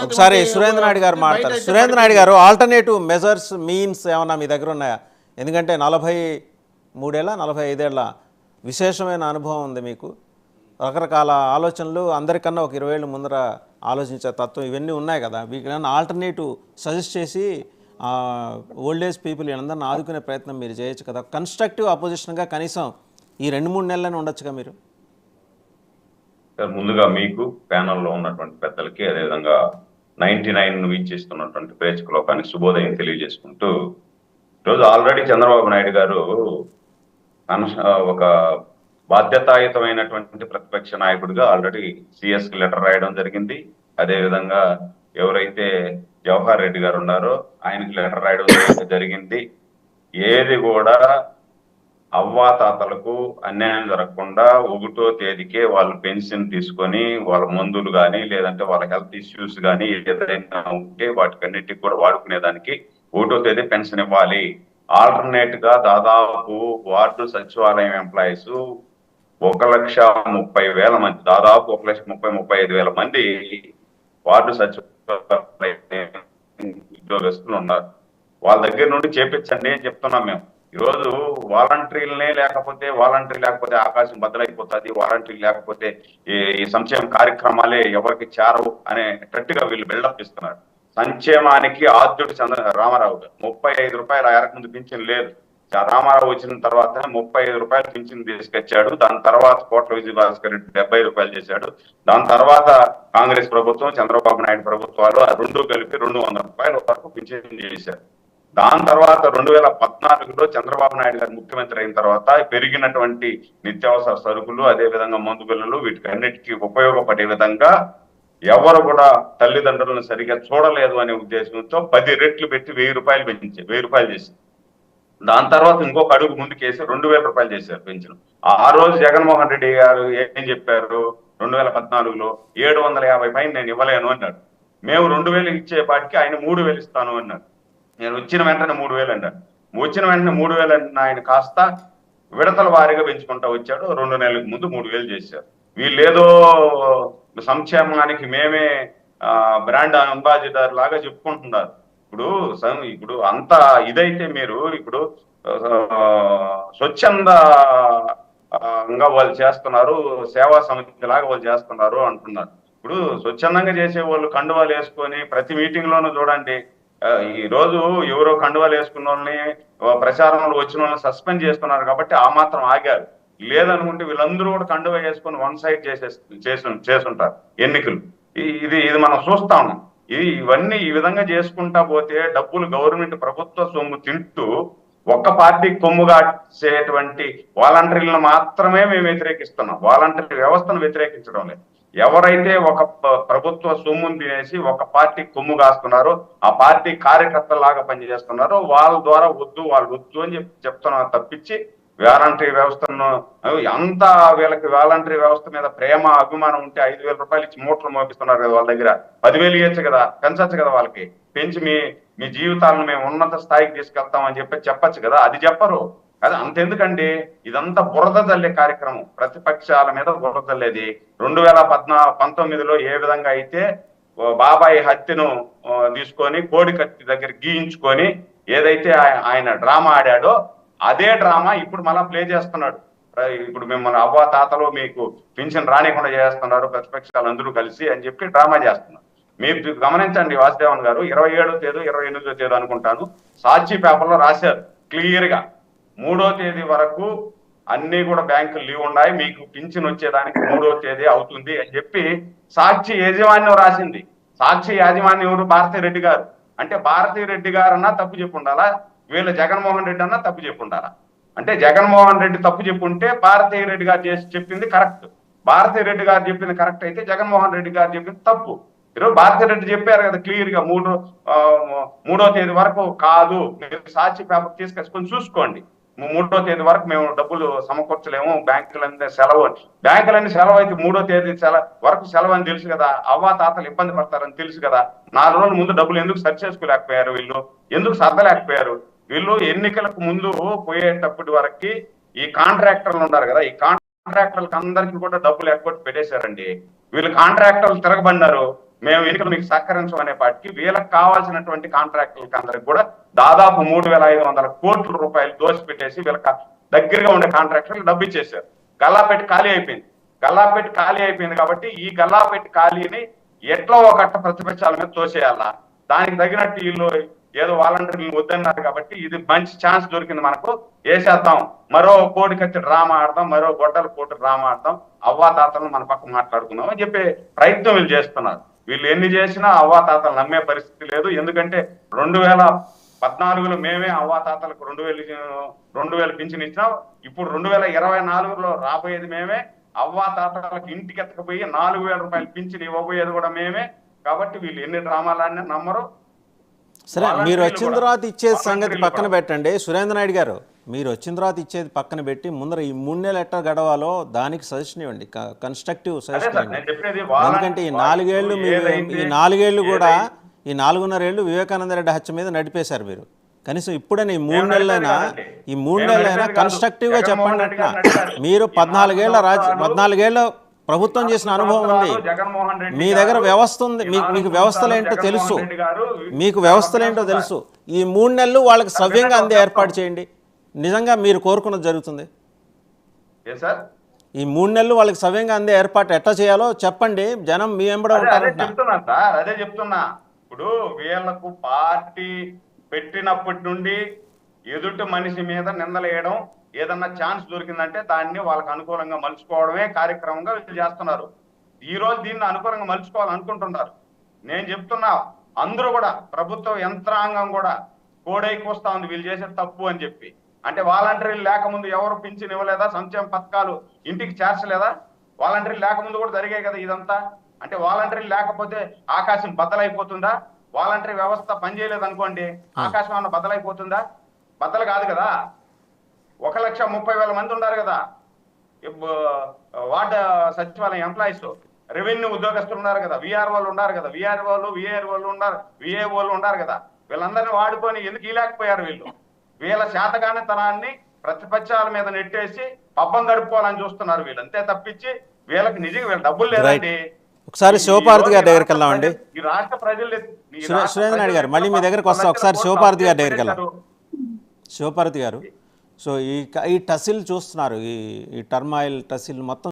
ఒకసారి సురేంద్ర నాయుడు గారు మాట్లాడతారు. సురేంద్ర నాయుడు గారు, ఆల్టర్నేటివ్ మెజర్స్ మీన్స్ ఏమన్నా మీ దగ్గర ఉన్నాయా? ఎందుకంటే 43 ఏళ్ళ 45 ఏళ్ళ విశేషమైన అనుభవం ఉంది మీకు. రకరకాల ఆలోచనలు, అందరికన్నా ఒక 20 ఏళ్ళ ముందర ఆలోచించే తత్వం ఇవన్నీ ఉన్నాయి కదా. వీటికన్నా ఆల్టర్నేటివ్ సజెస్ట్ చేసి ఓల్డ్ ఏజ్ పీపుల్ అందరిని ఆదుకునే ప్రయత్నం మీరు చేయొచ్చు కదా. కన్స్ట్రక్టివ్ అపోజిషన్గా కనీసం ఈ 2-3 నెలలని ఉండొచ్చుగా మీరు. ముందుగా మీకు ప్యానల్లో ఉన్నటువంటి పెద్దలకి, అదేవిధంగా 99 వీక్షిస్తున్నటువంటి ప్రేక్షకులోకానికి శుభోదయం తెలియజేసుకుంటూ, ఈరోజు ఆల్రెడీ చంద్రబాబు నాయుడు గారు ఒక బాధ్యతాయుతమైనటువంటి ప్రతిపక్ష నాయకుడిగా ఆల్రెడీ సిఎస్కి లెటర్ రాయడం జరిగింది. అదేవిధంగా ఎవరైతే జవహర్ రెడ్డి గారు ఉన్నారో ఆయనకి లెటర్ రాయడం జరిగింది. ఏది కూడా అవ్వాతాతలకు అన్యాయం జరగకుండా 1వ తేదీకే వాళ్ళు పెన్షన్ తీసుకొని వాళ్ళ మందులు కానీ లేదంటే వాళ్ళ హెల్త్ ఇష్యూస్ కానీ ఏదైనా ఉంటే వాటికన్నిటికి కూడా వాడుకునేదానికి 1వ తేదీ పెన్షన్ ఇవ్వాలి. ఆల్టర్నేట్ గా దాదాపు వార్డు సచివాలయం ఎంప్లాయీస్ 1,30,000 మంది, దాదాపు 1,35,000 మంది వార్డు సచివాలయం ఉద్యోగస్తులు ఉన్నారు. వాళ్ళ దగ్గర నుండి చేపించండి అని చెప్తున్నాం మేము. ఈరోజు వాలంటీర్లు లేకపోతే ఆకాశం బద్దలైపోతుంది, వాలంటీర్లు లేకపోతే ఈ సంక్షేమ కార్యక్రమాలే ఎవరికి చేరవు అనేటట్టుగా వీళ్ళు బిల్డప్ ఇస్తున్నారు. సంక్షేమానికి ఆద్యుడు రామారావు గారు 35 రూపాయలు ముందు పింఛన్ లేదు. రామారావు వచ్చిన తర్వాత 35 రూపాయలు పింఛన్ తీసుకొచ్చాడు. దాని తర్వాత కోట్ల విజయభాస్కర్ రెడ్డి 70 రూపాయలు చేశాడు. దాని తర్వాత కాంగ్రెస్ ప్రభుత్వం, చంద్రబాబు నాయుడు ప్రభుత్వాలు ఆ రెండు కలిపి 200 రూపాయల వరకు పింఛన్ చేశారు. దాని తర్వాత 2014లో చంద్రబాబు నాయుడు గారు ముఖ్యమంత్రి అయిన తర్వాత పెరిగినటువంటి నిత్యావసర సరుకులు, అదేవిధంగా మందు బిల్లులు, వీటికి అన్నిటికీ ఉపయోగపడే విధంగా ఎవరు కూడా తల్లిదండ్రులను సరిగా చూడలేదు అనే ఉద్దేశంతో 10 రెట్లు పెట్టి 1,000 రూపాయలు పెంచారు, 1,000 రూపాయలు చేశారు. దాని తర్వాత ఇంకొక అడుగు ముందుకేసి 2,000 రూపాయలు చేశారు పెన్షన్. ఆ రోజు జగన్మోహన్ రెడ్డి గారు ఏం చెప్పారు? 2014లో 750 పైన నేను ఇవ్వలేను అన్నాడు. మేము 2,000 ఇచ్చేపాటికి ఆయన 3,000 ఇస్తాను అన్నాడు. నేను వచ్చిన వెంటనే 3,000 అన్నాడు. వచ్చిన వెంటనే 3,000 ఆయన కాస్త విడతల వారీగా పెంచుకుంటా వచ్చాడు. 2 నెలలకు ముందు 3,000 చేశారు. వీళ్ళేదో సంక్షేమానికి మేమే బ్రాండ్ అంబాసిడర్ లాగా చెప్పుకుంటున్నారు. ఇప్పుడు అంత ఇదైతే మీరు ఇప్పుడు స్వచ్ఛందంగా వాళ్ళు చేస్తున్నారు, సేవా సమితి లాగా వాళ్ళు చేస్తున్నారు అంటున్నారు. ఇప్పుడు స్వచ్ఛందంగా చేసే వాళ్ళు కండువాలు వేసుకొని ప్రతి మీటింగ్ లోనూ చూడండి, ఈ రోజు ఎవరో కండువాలు వేసుకున్న వాళ్ళని, ప్రచారంలో వచ్చిన వాళ్ళని సస్పెండ్ చేస్తున్నారు కాబట్టి ఆ మాత్రం ఆగారు. లేదనుకుంటే వీళ్ళందరూ కూడా కండువా వేసుకొని వన్ సైడ్ చేస్తుంటారు ఎన్నికలు. ఇది మనం చూస్తా ఉన్నాం. ఇవన్నీ ఈ విధంగా చేసుకుంటా పోతే డబ్బులు గవర్నమెంట్ ప్రభుత్వ సొమ్ము తింటూ ఒక్క పార్టీ కొమ్ముగాసేటువంటి వాలంటీర్లను మాత్రమే మేము వ్యతిరేకిస్తున్నాం. వాలంటీర్ వ్యవస్థను వ్యతిరేకించడం లేదు. ఎవరైతే ఒక ప్రభుత్వ సొమ్మును తినేసి ఒక పార్టీ కొమ్ము కాస్తున్నారో, ఆ పార్టీ కార్యకర్తలాగా పనిచేస్తున్నారో వాళ్ళ ద్వారా వాళ్ళు వద్దు అని చెప్తున్నారు తప్పించి వాలంటరీ వ్యవస్థను అంతా వీళ్ళకి వాలంటరీ వ్యవస్థ మీద ప్రేమ అభిమానం ఉంటే 5,000 రూపాయలు ఇచ్చి మూటలు మోపిస్తున్నారు కదా. వాళ్ళ దగ్గర 10,000 ఇవ్వచ్చు కదా, పెంచచ్చు కదా, వాళ్ళకి పెంచి మీ జీవితాలను మేము ఉన్నత స్థాయికి తీసుకెళ్తామని చెప్పచ్చు కదా. అది చెప్పరు. అది అంతెందుకండి, ఇదంతా బురద జల్లే కార్యక్రమం, ప్రతిపక్షాల మీద బురద జల్లేది. 2019లో ఏ విధంగా అయితే బాబాయి హత్యను తీసుకొని కోడి కత్తి దగ్గర గీయించుకొని ఏదైతే ఆయన డ్రామా ఆడాడో అదే డ్రామా ఇప్పుడు మళ్ళా ప్లే చేస్తున్నాడు. ఇప్పుడు మిమ్మల్ని అవ్వ తాతలో మీకు పింఛన్ రానికుండా చేస్తున్నారు ప్రతిపక్షాలు అందరూ కలిసి అని చెప్పి డ్రామా చేస్తున్నారు. మీరు గమనించండి వాసుదేవన్ గారు, 27వ తేదీ 28వ తేదీ అనుకుంటాను సాక్షి పేపర్లో రాశారు క్లియర్ గా 3వ తేదీ వరకు అన్ని కూడా బ్యాంకులు లీవ్ ఉన్నాయి, మీకు పింఛన్ వచ్చేదానికి 3వ తేదీ అవుతుంది అని చెప్పి సాక్షి యాజమాన్యం రాసింది. సాక్షి యాజమాన్యం ఎవరు? భారతీ రెడ్డి గారు. అంటే భారతీ రెడ్డి గారన్నా తప్పు చెప్పి ఉండాలా, వీళ్ళ జగన్మోహన్ రెడ్డి అన్నా తప్పు చెప్పి ఉండాలా? అంటే జగన్మోహన్ రెడ్డి తప్పు చెప్పుంటే భారతీ రెడ్డి గారు చెప్పింది కరెక్ట్, భారతీ రెడ్డి గారు చెప్పింది కరెక్ట్ అయితే జగన్మోహన్ రెడ్డి గారు చెప్పింది తప్పు. ఈరోజు భారతీ రెడ్డి చెప్పారు కదా క్లియర్ గా 3వ తేదీ వరకు కాదు, మీరు సాక్షి పేపర్ తీసుకొచ్చుకొని చూసుకోండి, 3వ తేదీ వరకు మేము డబ్బులు సమకూర్చలేము, బ్యాంకులన్నీ సెలవు. బ్యాంకులన్నీ సెలవు అయితే 3వ తేదీ వరకు సెలవు అని తెలుసు కదా. అవ్వా తాతలు ఇబ్బంది పడతారని తెలుసు కదా. 4 రోజుల ముందు డబ్బులు ఎందుకు సరి చేసుకోలేకపోయారు వీళ్ళు, ఎందుకు సర్దలేకపోయారు వీళ్ళు? ఎన్నికలకు ముందు పోయేటప్పటి వరకు ఈ కాంట్రాక్టర్లు ఉన్నారు కదా, ఈ కాంట్రాక్టర్లకు అందరికీ కూడా డబ్బులు ఎగ్గొట్టి పెట్టేశారండి. వీళ్ళు కాంట్రాక్టర్లు తిరగబడినారు. మేము ఎన్నికలు మీకు సహకరించం అనే పాటికి వీళ్ళకి కావాల్సినటువంటి కాంట్రాక్టులకి అందరికి కూడా దాదాపు 3,500 కోట్ల రూపాయలు దోసిపెట్టేసి వీళ్ళకి దగ్గరగా ఉండే కాంట్రాక్టర్లకు డబ్బు ఇచ్చేసారు. గల్లాపెట్టి ఖాళీ అయిపోయింది. గల్లాపెట్టి ఖాళీ అయిపోయింది కాబట్టి ఈ గల్లాపెట్టి ఖాళీని ఎట్లా ఒకట ప్రతిపక్షాల మీద తోసేయాలా, దానికి తగినట్టు వీళ్ళు ఏదో వాలంటీర్లు వద్దన్నారు కాబట్టి ఇది మంచి ఛాన్స్ దొరికింది మనకు, వేసేద్దాం, మరో కోడికత్తి డ్రామా ఆడదాం, మరో గొడ్డల కోటి డ్రామా ఆడదాం, అవ్వాతాతలను మన పక్క మాట్లాడుకుందాం అని చెప్పి ప్రయత్నం వీళ్ళు చేస్తున్నారు. వీళ్ళు ఎన్ని చేసినా అవ్వాతాతలు నమ్మే పరిస్థితి లేదు. ఎందుకంటే 2014లో మేమే అవ్వాతాతలకు 2,000 పింఛన్ ఇచ్చినాం. ఇప్పుడు 2024లో రాబోయేది మేమే. అవ్వాతాతలకు ఇంటికి ఎత్తకపోయి 4,000 రూపాయలు పింఛన్ ఇవ్వబోయేది కూడా మేమే. కాబట్టి వీళ్ళు ఎన్ని డ్రామాలు ఆడినా నమ్మరు. సరే, మీరు వచ్చిన తర్వాత ఇచ్చేది సంగతి పక్కన పెట్టండి సురేంద్ర నాయుడు గారు. మీరు వచ్చిన తర్వాత ఇచ్చేది పక్కన పెట్టి ముందర ఈ 3 నెలలు ఎట్లా గడవాలో దానికి సజెషన్ ఇవ్వండి, కన్స్ట్రక్టివ్ సజెషన్ ఇవ్వండి. ఎందుకంటే ఈ 4 ఏళ్ళు ఈ 4 ఏళ్ళు కూడా ఈ 4.5 ఏళ్ళు వివేకానంద రెడ్డి హత్య మీద నడిపేశారు మీరు. కనీసం ఇప్పుడైనా ఈ 3 నెలలైనా కన్స్ట్రక్టివ్గా చెప్పండి. అట్లా మీరు 14 ఏళ్ళ ప్రభుత్వం చేసిన అనుభవం ఉంది, మీ దగ్గర వ్యవస్థ ఉంది, మీకు వ్యవస్థలేంటో తెలుసు, ఈ 3 నెలలు వాళ్ళకి సవ్యంగా అందే ఏర్పాటు చేయండి. నిజంగా మీరు కోరుకున్నది జరుగుతుంది. ఈ 3 నెలలు వాళ్ళకి సవ్యంగా అందే ఏర్పాటు ఎట్లా చేయాలో చెప్పండి, జనం మీ వెంబడ ఉంటారు. అదే చెప్తున్నా. ఇప్పుడు వీళ్లకు పార్టీ పెట్టినప్పటి నుండి ఎదుటి మనిషి మీద నిందలేయడం, ఏదన్నా ఛాన్స్ దొరికిందంటే దాన్ని వాళ్ళకి అనుకూలంగా మలుచుకోవడమే కార్యక్రమంగా వీళ్ళు చేస్తున్నారు. ఈ రోజు దీన్ని అనుకూలంగా మలుచుకోవాలనుకుంటున్నారు. నేను చెప్తున్నా, అందరూ కూడా ప్రభుత్వ యంత్రాంగం కూడా కోడై కూస్తా ఉంది వీళ్ళు చేసే తప్పు అని చెప్పి. అంటే వాలంటీర్లు లేకముందు ఎవరు పింఛన్ ఇవ్వలేదా, సంక్షేమ పథకాలు ఇంటికి చేర్చలేదా? వాలంటీర్లు లేకముందు కూడా జరిగాయి కదా ఇదంతా. అంటే వాలంటీర్లు లేకపోతే ఆకాశం బద్దలైపోతుందా? వాలంటరీ వ్యవస్థ పనిచేయలేదు అనుకోండి, ఆకాశం అన్న బద్దలైపోతుందా? బద్దలు కాదు కదా. 1,30,000 మంది ఉన్నారు కదా వార్డు సచివాలయం ఎంప్లాయీస్, రెవెన్యూ ఉద్యోగస్తులు ఉన్నారు కదా, విఆర్ఓలు ఉన్నారు కదా, విఏఓలు ఉన్నారు కదా. వీళ్ళందరినీ వాడుకొని ఎందుకు ఇలాకపోయారు? వీళ్ళ శాతగానితనాన్ని ప్రతిపక్షాల మీద నెట్టేసి పబ్బం గడుపుకోవాలని చూస్తున్నారు వీళ్ళు, అంతే తప్పించి వీళ్ళకి నిజంగా వీళ్ళ డబ్బులు లేదండి. ఒకసారి శివపార్వతి గారి దగ్గరికి వెళ్దామండి. ఈ రాష్ట్ర ప్రజలు సురేంద్ర నాయుడు గారు మళ్ళీ మీ దగ్గరకు వస్తా. ఒకసారి శివపార్వతి గారి దగ్గరికి వెళ్దాం. శివపార్వతి గారు, సో ఈ టసిల్ చూస్తున్నారు, ఈ టర్మాయిల్ టసిల్ మొత్తం